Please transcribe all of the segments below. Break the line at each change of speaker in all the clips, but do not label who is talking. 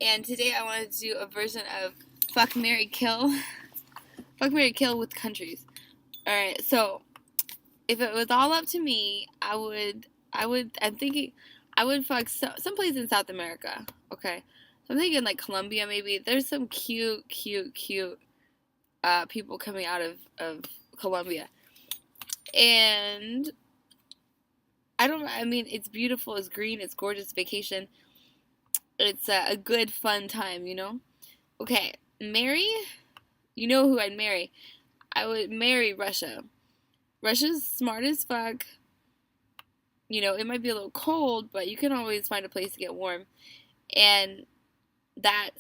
and today I wanted to do a version of Fuck, Marry, Kill. Fuck, Marry, Kill with countries. Alright, so if it was all up to me, I'm thinking, I would fuck some place in South America, okay? So I'm thinking like Colombia maybe. There's some cute people coming out of Colombia. And I mean, it's beautiful, it's green, it's gorgeous vacation. It's a good, fun time, you know? Okay, marry? You know who I'd marry? I would marry Russia. Russia's smart as fuck. You know, it might be a little cold, but you can always find a place to get warm. And that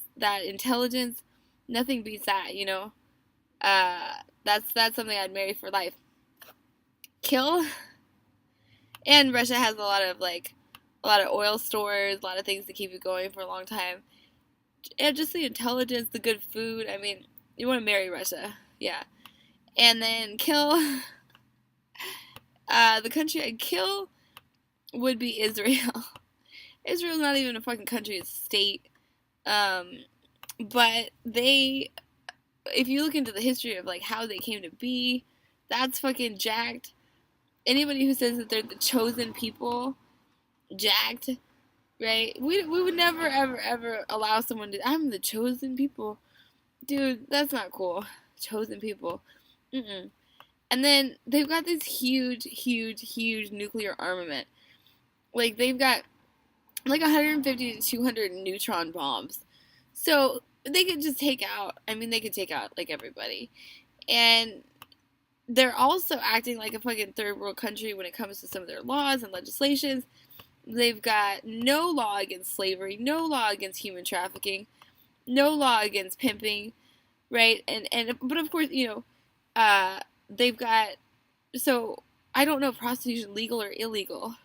intelligence, nothing beats that, you know? That's something I'd marry for life. Kill? And Russia has a lot of oil stores, a lot of things to keep you going for a long time. And just the intelligence, the good food. I mean, you want to marry Russia. Yeah. And then kill. The country I'd kill would be Israel. Israel's not even a fucking country, it's a state. Um, but if you look into the history of like how they came to be, that's fucking jacked. Anybody who says that they're the chosen people, jacked, right? We would never ever allow someone to. I'm the chosen people, dude. That's not cool. Chosen people. Mm-mm. And then they've got this huge nuclear armament. Like they've got like 150 to 200 neutron bombs. So they could just take out. I mean, they could take out like everybody. And they're also acting like a fucking third world country when it comes to some of their laws and legislations. They've got no law against slavery, no law against human trafficking, no law against pimping, right? And but of course, you know, they've got so I don't know if prostitution legal or illegal.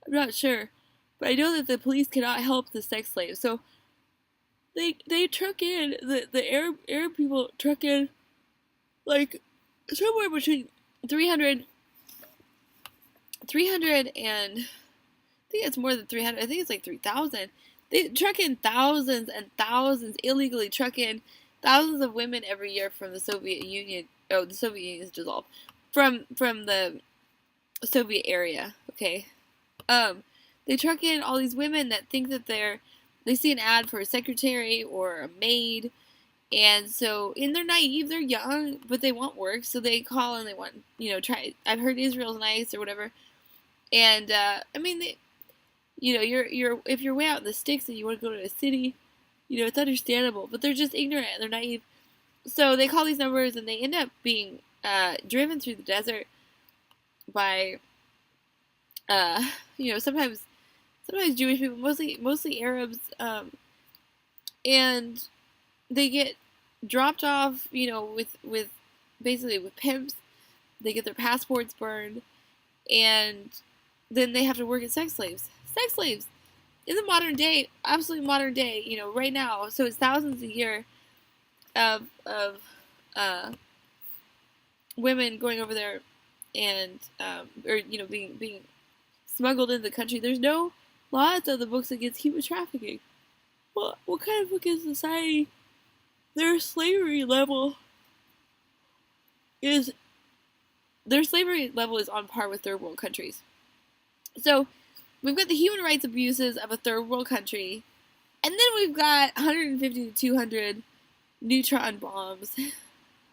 I'm not sure, but I know that the police cannot help the sex slaves. So they truck in the Arab people truck in like somewhere between 300 and I think it's more than 300. I think it's like 3,000. They truck in thousands and thousands, illegally truck in thousands of women every year from the Soviet Union. Oh, the Soviet Union is dissolved. From the Soviet area, okay? They truck in all these women that think that they see an ad for a secretary or a maid, and they're naive, they're young, but they want work, so they call and they want, you know, try. I've heard Israel's nice or whatever, and I mean, you know, you're if you're way out in the sticks and you want to go to a city, you know, it's understandable, but they're just ignorant, they're naive, so they call these numbers and they end up being driven through the desert by, you know, sometimes Jewish people, mostly Arabs, and they get dropped off, you know, with basically with pimps. They get their passports burned, and then they have to work as sex slaves. Sex slaves in the modern day, absolutely modern day, you know, right now. So it's thousands a year of women going over there and or you know being smuggled into the country. There's no laws on the books against human trafficking. What kind of fucking society? Their slavery level is on par with third world countries. So we've got the human rights abuses of a third world country, and then we've got 150 to 200 neutron bombs,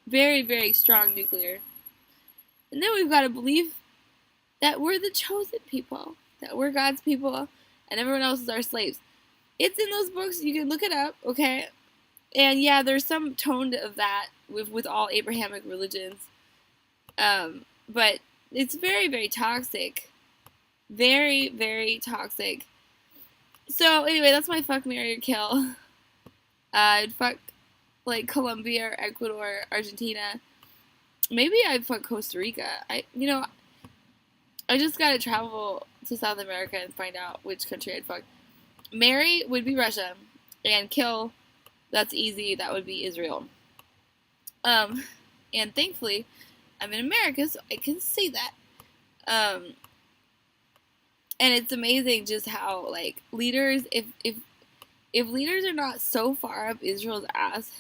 very strong nuclear, and then we've got to believe that we're the chosen people, that we're God's people, and everyone else is our slaves. It's in those books. You can look it up, okay? And yeah, there's some tone of that with all Abrahamic religions, but it's very toxic, very toxic. So anyway, that's my fuck, marry, or kill. I'd fuck like Colombia, or Ecuador, Argentina. Maybe I'd fuck Costa Rica. I just gotta travel to South America and find out which country I'd fuck. Marry would be Russia, and kill, that's easy. That would be Israel. And thankfully, I'm in America, so I can say that. And it's amazing just how like leaders, if if leaders are not so far up Israel's ass,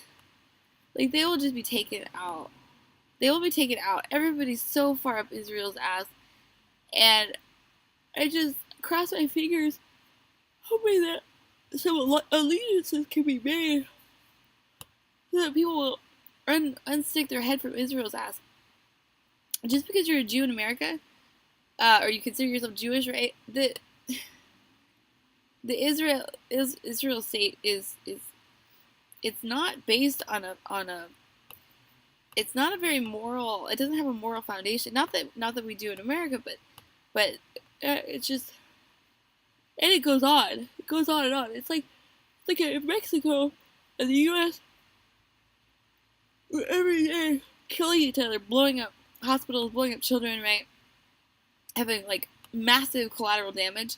like they will just be taken out. They will be taken out. Everybody's so far up Israel's ass, and I just cross my fingers, hoping that some allegiances can be made so that people will unstick their head from Israel's ass. Just because you're a Jew in America, or you consider yourself Jewish, right? The Israel state is it's not based on a it's not a very moral. It doesn't have a moral foundation. Not that we do in America, but it's just, and it goes on. It goes on and on. It's like in Mexico and the U.S. every day killing each other, blowing up hospitals, blowing up children, right? Having like massive collateral damage,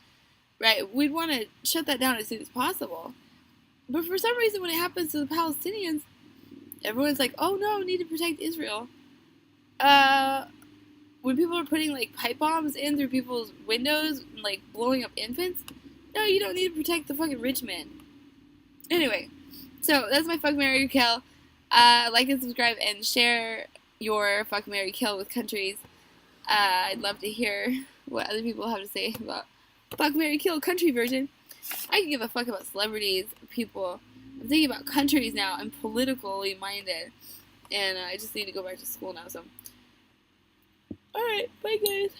right? We'd want to shut that down as soon as possible. But for some reason, when it happens to the Palestinians, everyone's like, "Oh no, we need to protect Israel." When people are putting like pipe bombs in through people's windows, and, like blowing up infants, no, you don't need to protect the fucking rich men. Anyway, so that's my fuck, marry, kill. Like and subscribe and share your fuck, marry, kill with countries. I'd love to hear what other people have to say about fuck, marry, kill country version. I can give a fuck about celebrities, people. I'm thinking about countries now. I'm politically minded, and I just need to go back to school now. So, all right, bye guys.